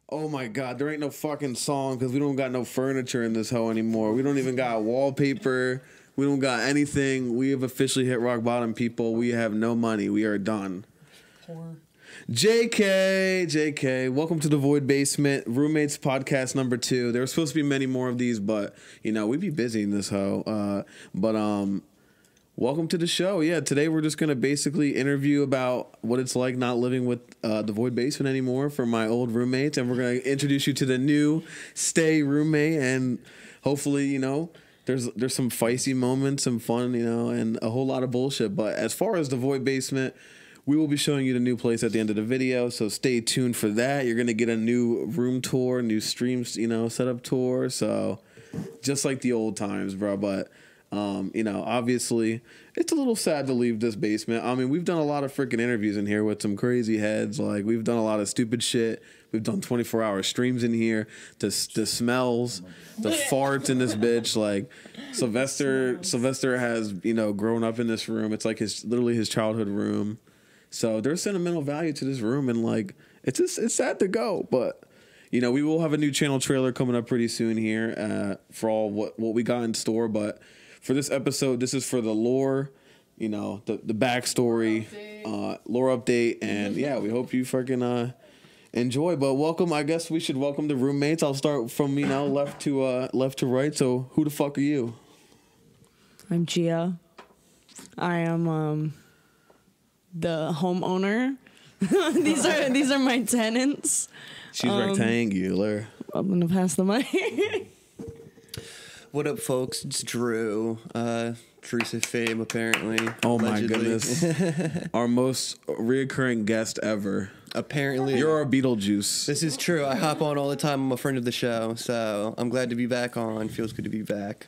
Oh my God, there ain't no fucking song because we don't got no furniture in this hoe anymore. We don't even got wallpaper. We don't got anything. We have officially hit rock bottom, people. We have no money. We are done. Poor. JK, welcome to the Void Basement, Roommates podcast number 2. There were supposed to be many more of these, but, you know, we'd be busy in this hoe. Welcome to the show. Yeah, today we're just going to basically interview about what it's like not living with the Void Basement anymore for my old roommates. And we're going to introduce you to the new stay roommate. And hopefully, you know, there's some feisty moments, some fun, you know, and a whole lot of bullshit. But as far as the Void Basement, we will be showing you the new place at the end of the video. So stay tuned for that. You're going to get a new room tour, new streams, you know, setup tour. So just like the old times, bro. But you know, obviously, it's a little sad to leave this basement. I mean, we've done a lot of freaking interviews in here with some crazy heads. Like, we've done a lot of stupid shit. We've done 24-hour streams in here. The smells, the farts in this bitch. Like, Sylvester has, you know, grown up in this room. It's like literally his childhood room. So there's sentimental value to this room, and like, it's sad to go, but. You know, we will have a new channel trailer coming up pretty soon here for all what we got in store. But for this episode, this is for the lore, you know, the backstory, lore update. And yeah, we hope you fucking enjoy. But welcome. I guess we should welcome the roommates. I'll start from, you know, left to right. So who the fuck are you? I'm Gia. I am the homeowner. These are my tenants. She's rectangular. I'm gonna pass the mic. What up, folks? It's Drew. Drews of fame, apparently. Oh allegedly. my goodness. Our most reoccurring guest ever. Apparently. You're our Beetlejuice. This is true. I hop on all the time. I'm a friend of the show, so I'm glad to be back on. Feels good to be back.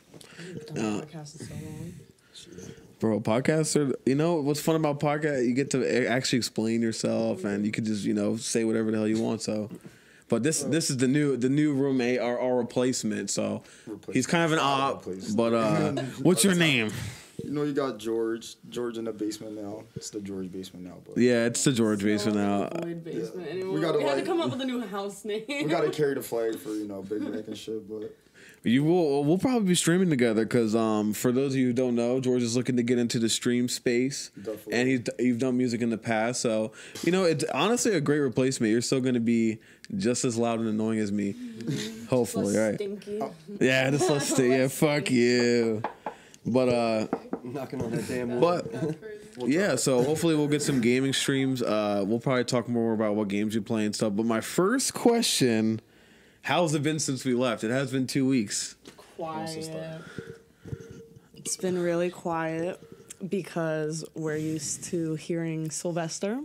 Bro, podcasts are, you know, what's fun about podcasts, you get to actually explain yourself and you could just, you know, say whatever the hell you want. So, but this is the new roommate, our replacement. So he's kind of an op, but what's your name? You know, you got George in the basement now. It's the George basement now. But yeah, it's the George basement now. Void basement anymore. We had to come up with a new house name. We gotta carry the flag for, you know, Big Mac and shit, but. We'll probably be streaming together because for those of you who don't know, George is looking to get into the stream space. Definitely. And you've done music in the past, so you know it's honestly a great replacement. You're still going to be just as loud and annoying as me, hopefully, right? Stinky. Yeah, just less stinky. Yeah, fuck you. But I'm knocking on that damn wall. But yeah, so hopefully we'll get some gaming streams. We'll probably talk more about what games you play and stuff. But my first question. How's it been since we left? It has been 2 weeks. Quiet. It's been really quiet because we're used to hearing Sylvester.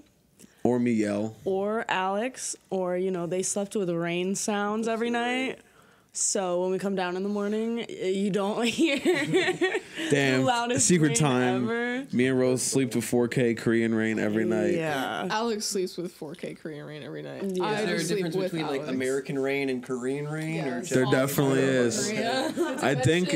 Or me yell. Or Alex. Or, you know, they slept with rain sounds every night. So when we come down in the morning, you don't hear damn, the loudest secret rain time. ever. Me and Rose sleep with 4K Korean rain every night. Yeah. Alex sleeps with 4K Korean rain every night. Yeah. Is there a difference between Alex. like American rain and Korean rain? Yeah, or it's There all definitely is. I think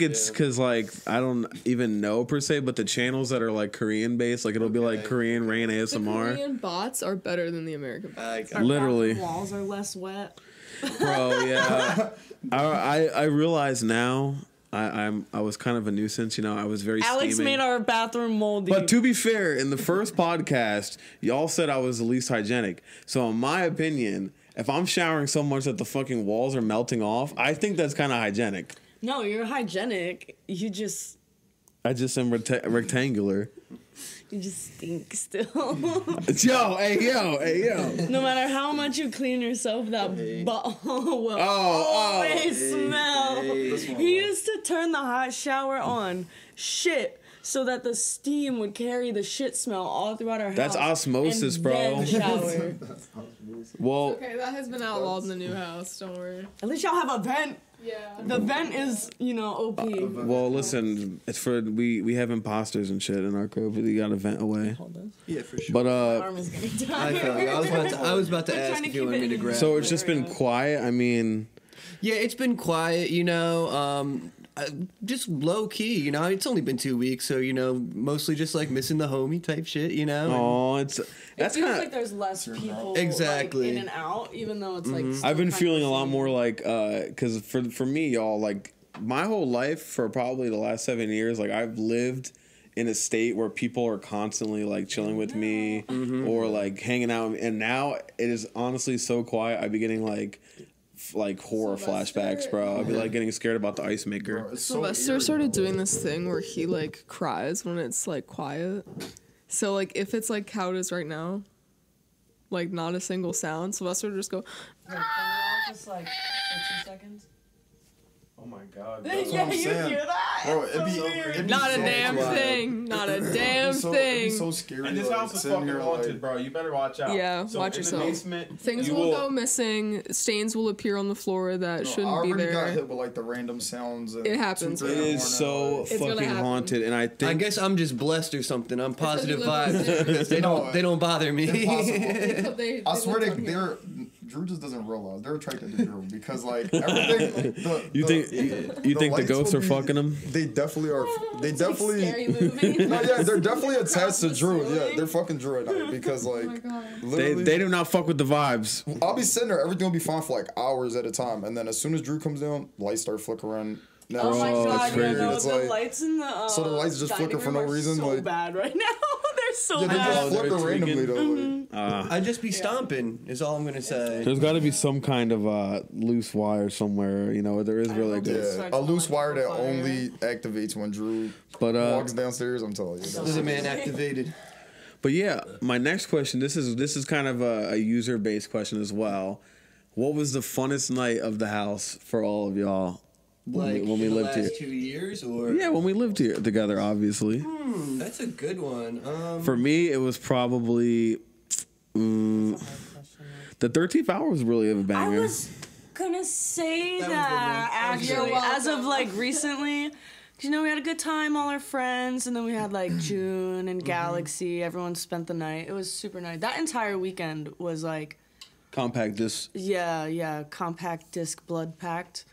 it's because like I don't even know per se, but the channels that are like Korean based, like it'll be like Korean rain ASMR. The Korean bots are better than the American bots. Our literally. bathroom walls are less wet. Bro, yeah. I realize now I was kind of a nuisance, you know. I was very Alex steaming. made our bathroom moldy. But to be fair, in the first podcast, y'all said I was the least hygienic. So in my opinion, if I'm showering so much that the fucking walls are melting off, I think that's kind of hygienic. No, you're hygienic. I just am rectangular. You just stink still. Hey yo. No matter how much you clean yourself, that butthole will always smell. He used to turn the hot shower on shit so that the steam would carry the shit smell all throughout our house. That's osmosis, and bro. Then shower. Well, Okay, that has been outlawed in the new house. Don't worry. At least y'all have a vent. Yeah. The vent is, you know, OP. well, listen, it's for we have imposters and shit in our crib. We got to vent away. Yeah, for sure. But My arm is getting tired. I felt you. I was about to I'm ask trying to if you keep wanted it me to in. grab. so it's just been quiet. I mean, Yeah, it's been quiet, you know. just low key, you know. It's only been 2 weeks, so you know, mostly just like missing the homie type shit, you know. Oh, It feels like there's less people Exactly. like, in and out, even though it's like. I've been feeling a lot more like, because for me, y'all, like my whole life for probably the last 7 years, like I've lived in a state where people are constantly like chilling with me or like hanging out, and now it is honestly so quiet. I'd be getting like horror flashbacks, bro. I'd be like getting scared about the ice maker. Bro, it's so Sylvester eerie, started though. doing this thing where he like cries when it's like quiet. So like if it's like how it is right now, like not a single sound, Sylvester would just go. Just like 2 seconds. Oh my god. That's what Yeah, I'm you saying. hear that? Bro, It's it'd be, so weird. it'd be Not a so damn quiet. thing. Not a damn It'd be thing. so scary. And this like, house is sitting fucking here, haunted, like, bro. You better watch out. Yeah, So watch in yourself. The basement, Things you will go missing. Stains will appear on the floor that I shouldn't be already got there. hit with like the random sounds. And It happens, 2, It 3 in the is so morning, It's gonna fucking happen. haunted, and I I think guess I'm just blessed or something. I'm positive because you live vibes. upstairs. they don't bother me. Impossible. They I swear live down here. they're Drew just doesn't realize they're attracted to Drew because like everything. you think the lights ghosts will are be- fucking him. They definitely are. They definitely. Scary movie. No, yeah, they're definitely attached to the Drew. Yeah, ceiling. they're fucking Drew at night because like Oh my god. They literally. do not fuck with the vibes. I'll be sitting there, everything will be fine for like hours at a time, and then as soon as Drew comes down, lights start flickering. Now Oh my Bro, god, it's yeah, crazy. no, It's the like- lights in the So the lights just dining flicker for room no are reason, so like- bad right now. They're so yeah, they bad. just Oh, flicker they're randomly tweaking. though. Like, I just be stomping is all I'm gonna say. There's got to be some kind of loose wire somewhere, you know, where there is really hope good. so. yeah, a loose wire that Fire. only activates when Drew But walks downstairs. I'm telling you. There's a man activated. But yeah, my next question. This is kind of a user based question as well. What was the funnest night of the house for all of y'all Like when we in the lived here? last 2 years, or Yeah, when we lived here together, obviously. that's a good one. For me, it was probably the 13th hour was really a I banger. was gonna say That was a good one. that, That was a good actually, one. as of like recently. 'Cause, you know, we had a good time, all our friends, and then we had like June and Galaxy. Everyone spent the night. It was super nice. That entire weekend was like, Compact disc. yeah, compact disc blood packed.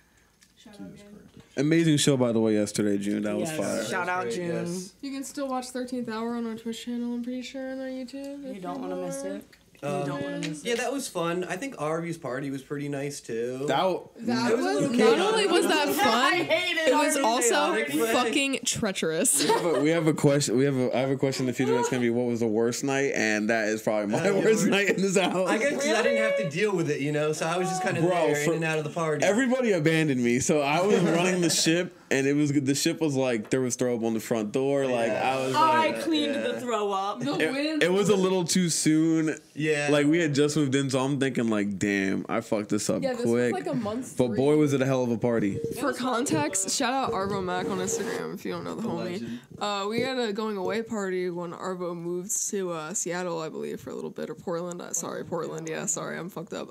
Amazing show, by the way, yesterday, June. That was Yes. fire. Shout out Great, June. yes. You can still watch 13th Hour on our Twitch channel, I'm pretty sure, and our YouTube. You if don't want to miss want. it. You don't want to miss it. Yeah, that was fun. I think Arvy's party was pretty nice too. That It was a was, little not chaotic. only was that I fun, hated it was our also party. fucking treacherous. We have a question. I have a question in the future that's gonna be what was the worst night, and that is probably my Yeah, worst worst. night in this house. I guess 'cause I didn't have to deal with it, you know, so I was just kind of Bro, there, for- in and out of the party. Everybody abandoned me, so I was running the ship, and the ship was like there was throw up on the front door. Like I was I like, cleaned yeah. the throw up. it was a little too soon. Yeah. Like we had just moved in, so I'm thinking like, damn, I fucked this up Yeah, this quick. was like a month. But boy, was it a hell of a party. For context, shout out Arvo Mac on Instagram if you don't know the homie. We had a going away party when Arvo moved to Seattle, I believe, for a little bit, or Portland. Portland. Yeah, sorry, I'm fucked up.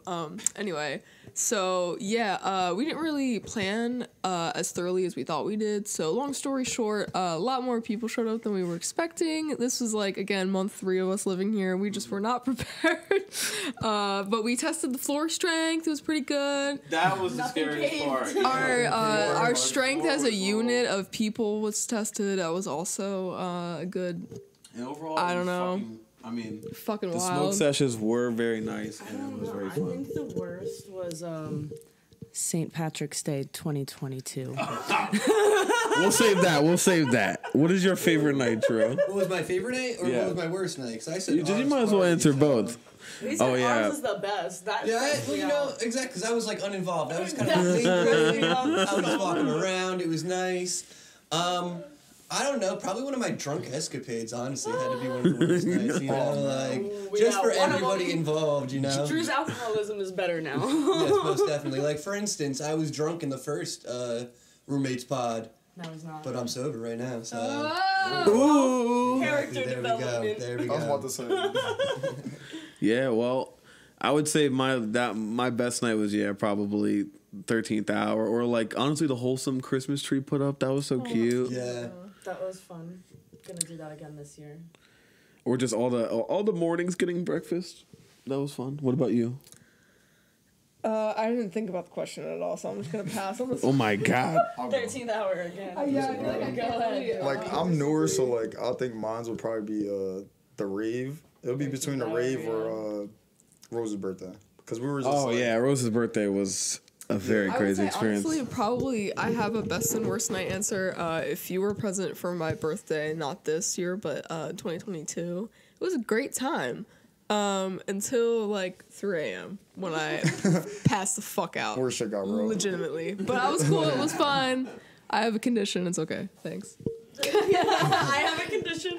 Anyway, so yeah, we didn't really plan as thoroughly as we thought we did. So long story short, a lot more people showed up than we were expecting. This was like again month 3 of us living here. We just were not prepared. But we tested the floor strength. It was pretty good. That was Nothing came. Our strength as a unit of people was tested. That was also a good And overall, I don't know. I mean, fucking the smoke wild. sessions were very nice, and it was very I fun. think the worst was St. Patrick's Day 2022. We'll save that. We'll save that. What is your favorite night, Drew? What was my favorite night, or Yeah. what was my worst night? 'Cause I said You Arvy's might as well party, answer so- both. He said Oh, yeah. ours is the best. That Yeah, freaks well, me you know, out. exactly, because I was like uninvolved. I was kind of That's crazy. I was just walking around. It was nice. I don't know. Probably one of my drunk escapades. Honestly, had to be one of the worst nights. You know, like Ooh, just yeah, for one of everybody them. involved. You know. Drew's alcoholism is better now. Yes, most definitely. Like for instance, I was drunk in the first roommates pod, No, he's not. but I'm sober right now. So Ooh. Character there we go. development. There we I was about go. to say. Yeah, well, I would say my best night was probably 13th hour, or like honestly the wholesome Christmas tree put up. That was so cute. Yeah. That was fun. Gonna do that again this year. Or just all the mornings getting breakfast. That was fun. What about you? I didn't think about the question at all, so I'm just gonna pass on this. Oh my god. 13th hour again. Yeah, I feel like I Go ahead. Like I'm newer, so like I think mine would probably be the rave. It'll be between the rave or Rose's birthday, because we were just. Oh yeah, Rose's birthday was a very crazy experience. Honestly, probably I have a best and worst night answer. If you were present for my birthday, not this year, but 2022, it was a great time. Until like 3 a.m. when I passed the fuck out. Where shit got real. Legitimately. But I was cool, it was fine. I have a condition, it's okay. Thanks. I have a condition.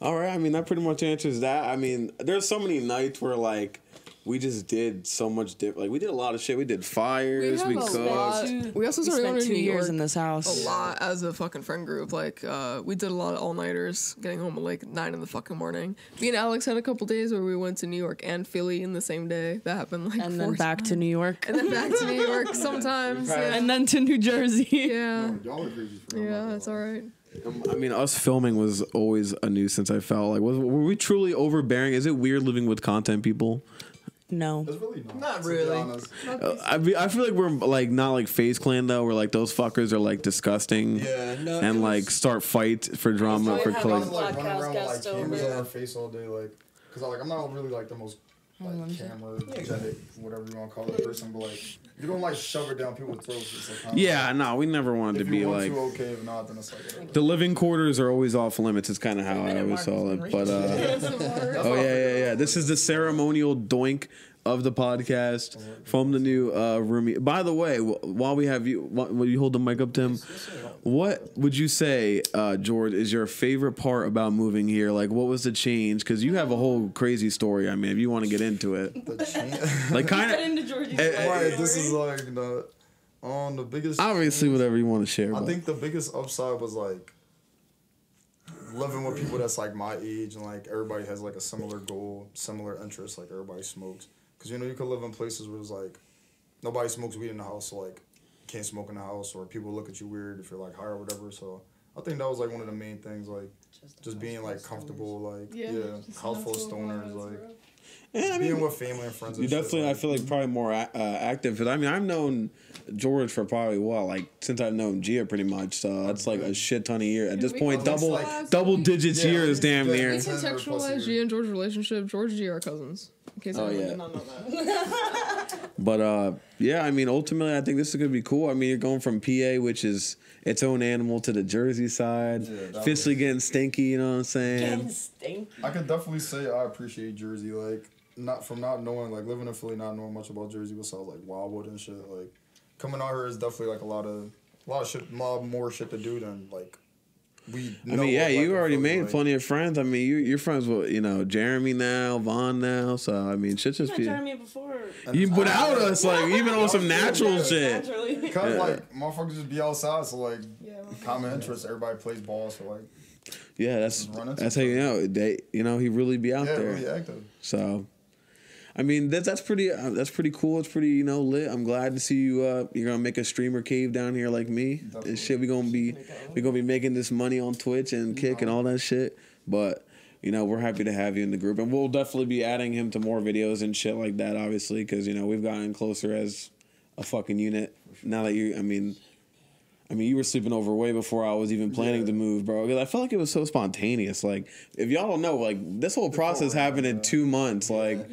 All right. I mean, that pretty much answers that. I mean, there's so many nights where like we just did so much different. Like we did a lot of shit. We did fires. We cooked. We also started going to New York in this house. a lot as a fucking friend group. Like we did a lot of all nighters, getting home at like 9 in the fucking morning. Me and Alex had a couple days where we went to New York and Philly in the same day. That happened like And 4 then back to New York. and then back to New York sometimes. Yeah. And then to New Jersey. Yeah. Y'all are crazy for real. Yeah, that's all right. I mean, us filming was always a nuisance. I felt like were we truly overbearing? Is it weird living with content people? No. It's really Not to really. be honest. I feel like we're like not like FaZe Clan though. We're like those fuckers are like disgusting. Yeah, no. And it like was- start fights for drama for have click. those Like running podcast around with like guest over. cameras on our face all day, like, cause I'm not really like the most like camera genetic, whatever you want to call it, person, but like you don't like shove it down people's throats. It's like, Yeah, no, we never wanted if to you be want like to, okay. If not, then it's like whatever. the living quarters are always off limits. Is kind of how I always saw it. But oh yeah. This is the ceremonial doink of the podcast from the new roomie. By the way, while we have you, will you hold the mic up, Tim? What would you say, George, is your favorite part about moving here? Like, what was the change? Because you have a whole crazy story. I mean, if you want to get into it, like kind Get of into Georgie's Right, this is like the biggest. obviously whatever you want to share. I but- think the biggest upside was like living with people that's like my age and like everybody has like a similar goal, similar interests. Like everybody smokes, because you could live in places where it's like nobody smokes weed in the house, so like you can't smoke in the house, or people look at you weird if you're like high or whatever. So I think that was like one of the main things, like just being like comfortable, like house full of stoners, like. Yeah, I Being mean, with family and friends. you and shit, definitely, I feel like probably more active. Because I mean, I've known George for probably since I've known Gia pretty much. So that's like a shit ton of years. At this point, double digits years, damn near. We contextualize G and George's relationship. George and G are cousins. In case anyone did not know that. But yeah, I mean, ultimately, I think this is gonna be cool. I mean, you're going from PA, which is its own animal, to the Jersey side, officially getting stinky. You know what I'm saying? I can definitely say I appreciate Jersey, like not knowing, like living in Philly, not knowing much about Jersey, besides like Wildwood and shit. Like coming out here is definitely like a lot more shit to do than like we. I mean, yeah, you already made like, plenty of friends. I mean, you're friends with Jeremy now, Vaughn now. So I mean, shit just be. Jeremy before. You without us, like even on some natural shit. Naturally. Cause like motherfuckers just be outside, so like common interests. Everybody plays ball, so like Yeah, that's how you know he really be out there. really active. So, I mean that's pretty cool. It's pretty lit. I'm glad to see you. You're gonna make a streamer cave down here like me. Definitely. And shit, we gonna be making this money on Twitch and Kick and all that shit. But we're happy to have you in the group, and we'll definitely be adding him to more videos and shit like that. Obviously, because we've gotten closer as a fucking unit. Now that you were sleeping over way before I was even planning to move, bro. Because I felt like it was so spontaneous. Like, if y'all don't know, like this whole process happened in 2 months. Like,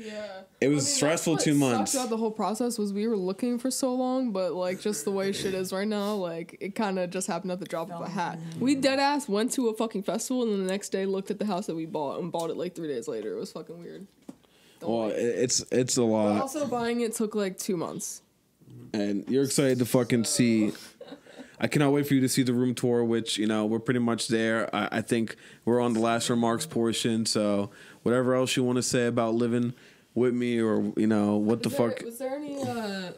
it was stressful 2 months. Throughout the whole process was we were looking for so long, but like just the way shit is right now, like it kind of just happened at the drop of a hat. We dead ass went to a fucking festival and then the next day looked at the house that we bought and bought it like 3 days later. It was fucking weird. Well, it's a lot. But also buying it took like 2 months. And you're excited to fucking see. I cannot wait for you to see the room tour, which, we're pretty much there. I think we're on the last remarks portion. So whatever else you want to say about living with me or, what the fuck. Was there any,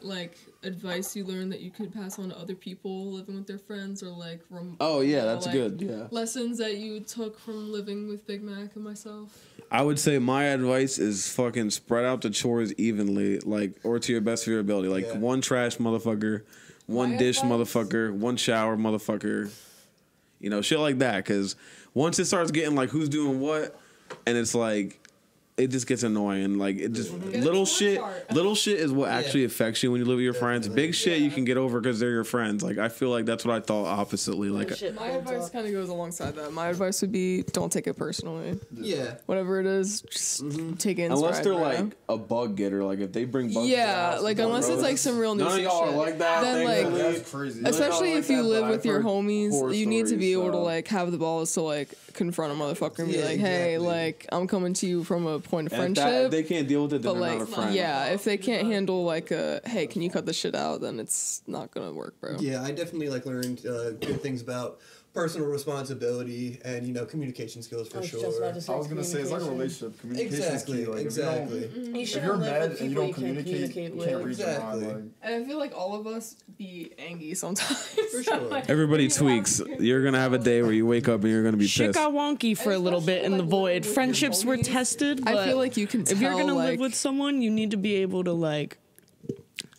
like, advice you learned that you could pass on to other people living with their friends or, like, Oh, yeah, that's good. Yeah. Lessons that you took from living with Big Mac and myself? I would say my advice is fucking spread out the chores evenly, like, or to your best of your ability. Like, one trash motherfucker, one dish motherfucker, one shower motherfucker, shit like that. Because once it starts getting, like, who's doing what, and it's like, it just gets annoying, and like it just little shit is what actually affects you when you live with your friends. Big shit you can get over because they're your friends. Like I feel like that's what I thought oppositely. Like my advice kind of goes alongside that. My advice would be don't take it personally. Yeah. Whatever it is, just take it in unless stride, they're bro. like a bug getter, like if they bring bugs. Yeah, like unless it's like some real none of nuisance y'all shit. are like that. Then like, That's crazy. especially if you live with your homies, horror you need to be able to stories, like have the balls to like confront a motherfucker and be Yeah, like, hey, exactly. like I'm coming to you from a point of And if friendship. they can't deal with it, then But they're like, not a friend. yeah, if they can't handle like a, hey, can you cut this shit out? Then it's not gonna work, bro. Yeah, I definitely like learned good things about personal responsibility and communication skills for sure. I was gonna say it's like a relationship. Communication Exactly, is key. Like, exactly. You If shouldn't you're live mad with and you people don't communicate, you with. can't read your Exactly. mind. Like, And I feel like all of us be angry sometimes. For sure. Everybody tweaks. You're gonna have a day where you wake up and you're gonna be Shit pissed. got wonky for a little bit in the Especially, like, void. living with your Friendships were homies. tested. I But feel like you can tell, if you're gonna like, live with someone, you need to be able to like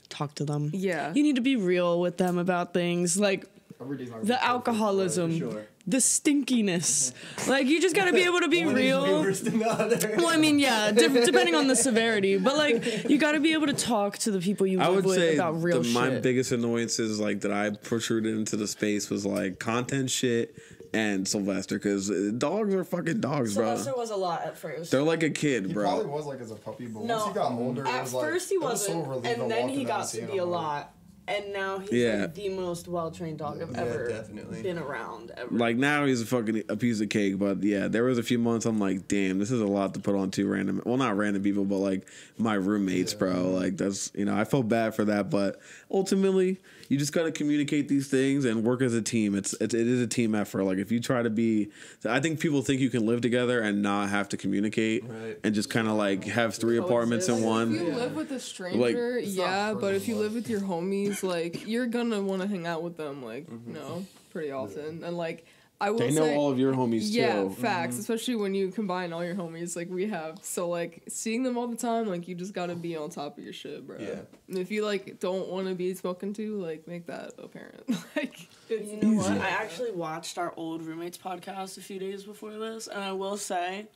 talk to them. Yeah. You need to be real with them about things like every day's not gonna be the perfect, alcoholism, sure. the stinkiness. Like you just gotta be able to be One is real. worse than the other. Well, I mean, yeah, depending on the severity, but like you got to be able to talk to the people you I live would with say about real shit. my biggest annoyances like that I protruded into the space was like content shit and Sylvester, because dogs are fucking dogs, bro. Sylvester was a lot at first. They're like a kid, He bro. probably was like as a puppy, but No. once he got older, it At was like first he it was so wasn't, relieving and then walking he down got and to seeing be a him, like, lot. And now he's Yeah. like the most well-trained dog I've Yeah, ever definitely. been around ever. Like now he's a piece of cake, but yeah, there was a few months I'm like, damn, this is a lot to put on two random, well, not random people, but like my roommates, bro. Like that's, I felt bad for that, but ultimately you just got to communicate these things and work as a team. It is a team effort. Like if you try to be, I think people think you can live together and not have to communicate Right. and just kind of like have three apartments in If one. you live with a stranger, yeah, but if you live with your homies, like you're gonna want to hang out with them, like pretty often. And like I will They say, know all of your homies yeah, too. facts. Especially when you combine all your homies, like we have. So like seeing them all the time, like you just gotta be on top of your shit, bro. Yeah. And if you like don't want to be spoken to, like make that apparent. Like it's You know what? I actually watched our old roommates podcast a few days before this, and I will say,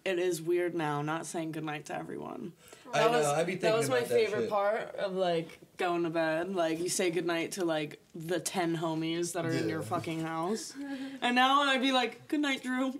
it is weird now not saying goodnight to everyone. I know, I'd be thinking That was my about that favorite shit. part of like going to bed. Like you say goodnight to like the 10 homies that are in your fucking house, and now I'd be like, "Good night, Drew."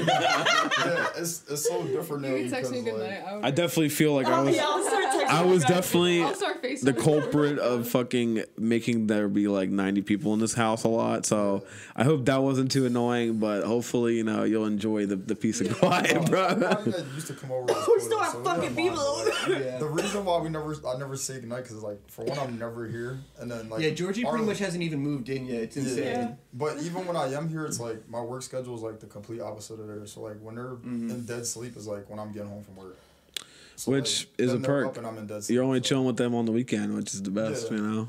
Yeah, it's so different now. you can text me because, good night. like, I definitely feel like I Oh, was. yeah, I'll start texting I you was guys. definitely I'll start FaceTiming. the culprit of fucking making there be like 90 people in this house a lot. So I hope that wasn't too annoying, but hopefully, you'll enjoy the peace of quiet, bro. my guys used to come over. We still have fucking people over there. Yeah. The reason why I never say goodnight because like for one I'm never here, and then like Yeah, Georgie our- pretty much hasn't even moved in yet. It's insane. Yeah. But even when I am here, it's like my work schedule is like the complete opposite of theirs. So like when they're in dead sleep is like when I'm getting home from work. So, Which like, is a then they're perk. up and I'm in dead sleep. You're only chilling with them on the weekend, which is the best, Yeah. No,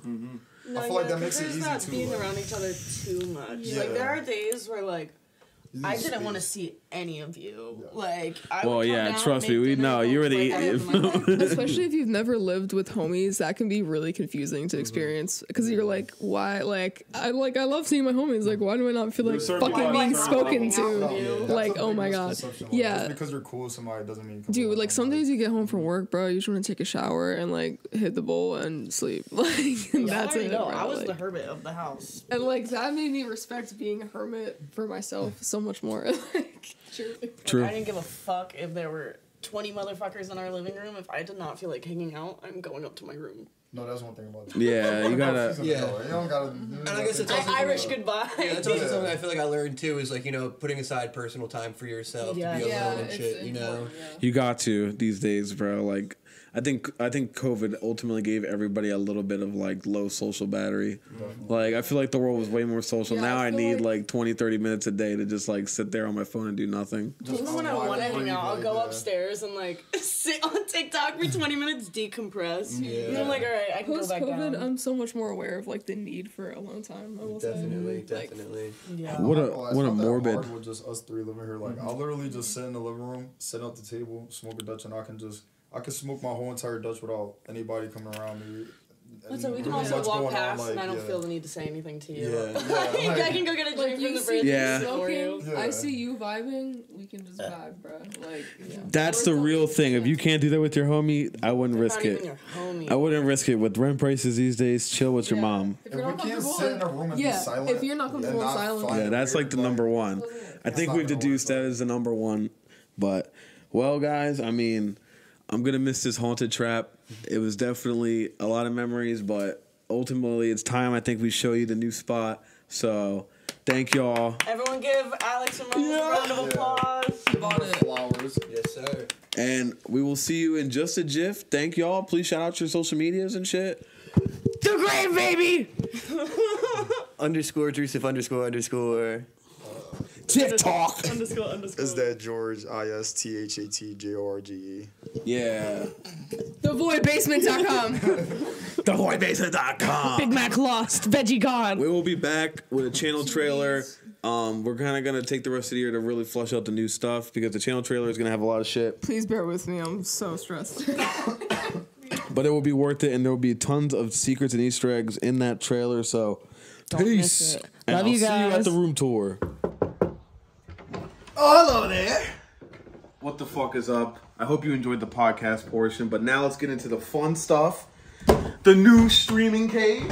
I feel like that makes it 'cause easy there's not too, being like- around each other too much. Yeah. Like there are days where like I Space. didn't want to see any of you. Like I Well, would come yeah, down, trust make me, we dinner, know go you were play the. with my mom. Especially if you've never lived with homies, that can be really confusing to experience because you're like, why? Like I love seeing my homies. Like, why do I not feel like certain fucking vibes being from spoken hanging out with to? you. That's Like, a oh big my god, misconception, like, yeah. Just because you're cool with somebody doesn't mean. come Dude, over like with some somebody. days you get home from work, bro, you just want to take a shower and like hit the bowl and sleep. Like and that's I already it. know. Bro. I was Like- the hermit of the house. and like that made me respect being a hermit for myself so much more. Like, truly. True. I didn't give a fuck if there were 20 motherfuckers in our living room. If I did not feel like hanging out, I'm going up to my room. No, that's one thing about it. Yeah, you gotta. Yeah, Yeah. you don't gotta. And I guess it's also Irish something- goodbye. Yeah, that's also something I feel like I learned too is like, putting aside personal time for yourself Yeah. to be Yeah, alone and it's shit, you know? important, yeah. You got to these days, bro. Like, I think COVID ultimately gave everybody a little bit of like low social battery. Like, I feel like the world was way more social. Yeah, Now I I feel need like- like 20, 30 minutes a day to just like sit there on my phone and do nothing. Just Even when I unwind want to and hang breathe, out, I'll like, go yeah. upstairs and like sit on TikTok for 20 minutes, decompress. Yeah. And I'm like, all right, I can go Post back COVID, down. I'm so much more aware of like the need for alone time. I will Definitely, say. Like, definitely. Yeah. What a It's what a not that morbid. hard with just us three living here. Like I'll literally just sit in the living room, sit at the table, smoke a Dutch, and I can smoke my whole entire Dutch without anybody coming around me. So we can really also much walk going past, on, and I don't yeah. feel the need to say anything to you. Yeah. I can go get a drink from the fridge. Yeah. For you. Smoking, I see you vibing, we can just vibe, bro. Like, That's the real thing. If you can't do that with your homie, I wouldn't risk Not even it. your homie. I wouldn't risk it with rent prices these days. Chill with your mom. If If you're we not can't comfortable, sit in a room and be silent, if you're not comfortable in and not silence, find Yeah, it that's like weird, the number one. I think not we've gonna work, deduced that though. as the number one. But, well, guys, I mean, I'm going to miss this haunted trap. It was definitely a lot of memories, but ultimately it's time I think we show you the new spot. So, thank y'all. Everyone give Alex and Rose a round of applause. bought it. Flowers. Yes, sir. And we will see you in just a jiff. Thank y'all. Please shout out your social medias and shit. The grave, baby! _Drusif__. TikTok. __. Is that George ISTHATJORGE? Yeah. theVoidbasement.com. theVoidbasement.com. Big Mac lost. Veggie God. We will be back with a channel trailer. We're kind of going to take the rest of the year to really flush out the new stuff because the channel trailer is going to have a lot of shit. Please bear with me, I'm so stressed. But it will be worth it, and there will be tons of secrets and Easter eggs in that trailer. So, Don't peace. miss it. And Love I'll you see you at guys. the room tour. Oh, hello there. What the fuck is up? I hope you enjoyed the podcast portion, but now let's get into the fun stuff. The new streaming cave.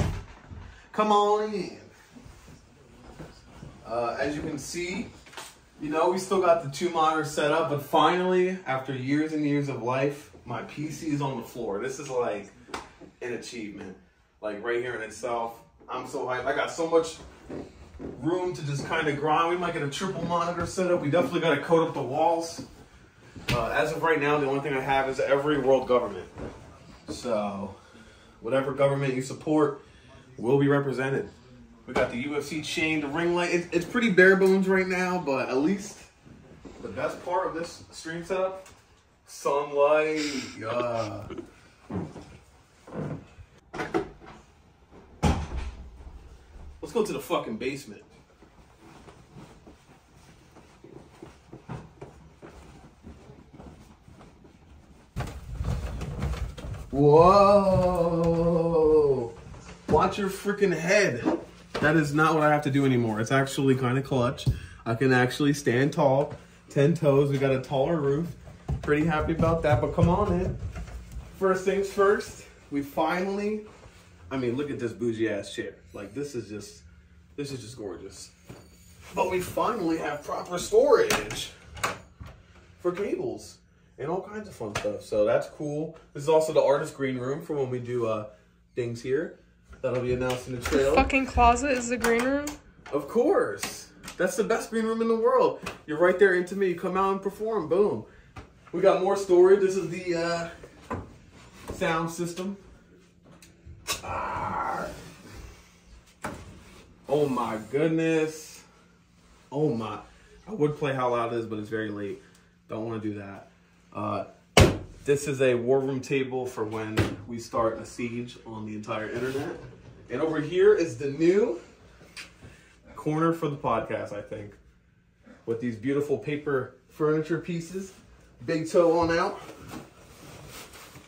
Come on in. As you can see, you know, we still got the 2 monitors set up, but finally, after years and years of life, my PC is on the floor. This is like an achievement. Like right here in itself. I'm so hyped. I got so much room to just kind of grind. We might get a triple monitor set up. We definitely got to coat up the walls. As of right now, the only thing I have is every world government. So, whatever government you support will be represented. We got the UFC chain, the ring light. It's pretty bare bones right now, but at least the best part of this stream setup, sunlight. Let's go to the fucking basement. Whoa! Watch your freaking head. That is not what I have to do anymore. It's actually kind of clutch. I can actually stand tall, 10 toes. We got a taller roof. Pretty happy about that, but come on in. First things first, we finally, I mean, look at this bougie ass chair. Like this is just gorgeous. But we finally have proper storage for cables and all kinds of fun stuff. So that's cool. This is also the artist green room for when we do things here. That'll be announced in the trailer. Fucking closet is the green room? Of course. That's the best green room in the world. You're right there intimate. You come out and perform. Boom. We got more storage. This is the sound system. Oh my goodness. Oh my. I would play How Loud It Is, but it's very late. Don't want to do that. This is a war room table for when we start a siege on the entire internet. And over here is the new corner for the podcast, I think. With these beautiful paper furniture pieces. Big toe on out.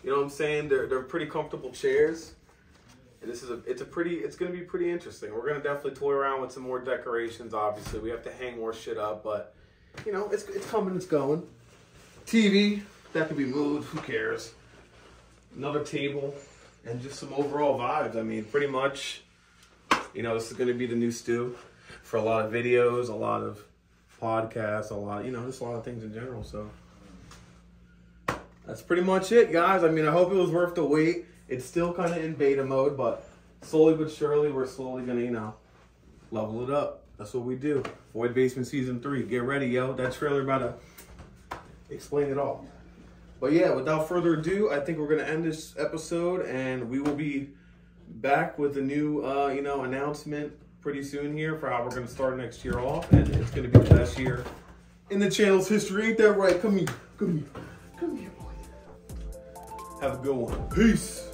You know what I'm saying? They're pretty comfortable chairs. And this is it's gonna be pretty interesting. We're gonna definitely toy around with some more decorations, obviously. We have to hang more shit up, but you know, it's coming, it's going. TV, that can be moved, who cares? Another table, and just some overall vibes. I mean, pretty much, you know, this is gonna be the new stew for a lot of videos, a lot of podcasts, just a lot of things in general, so. That's pretty much it, guys. I mean, I hope it was worth the wait. It's still kind of in beta mode, but slowly but surely, we're slowly going to, level it up. That's what we do. Void Basement Season 3. Get ready, yo. That trailer about to explain it all. But yeah, without further ado, I think we're going to end this episode, and we will be back with a new, announcement pretty soon here for how we're going to start next year off, and it's going to be the best year in the channel's history. Ain't that right? Come here. Come here. Come here, boy. Have a good one. Peace.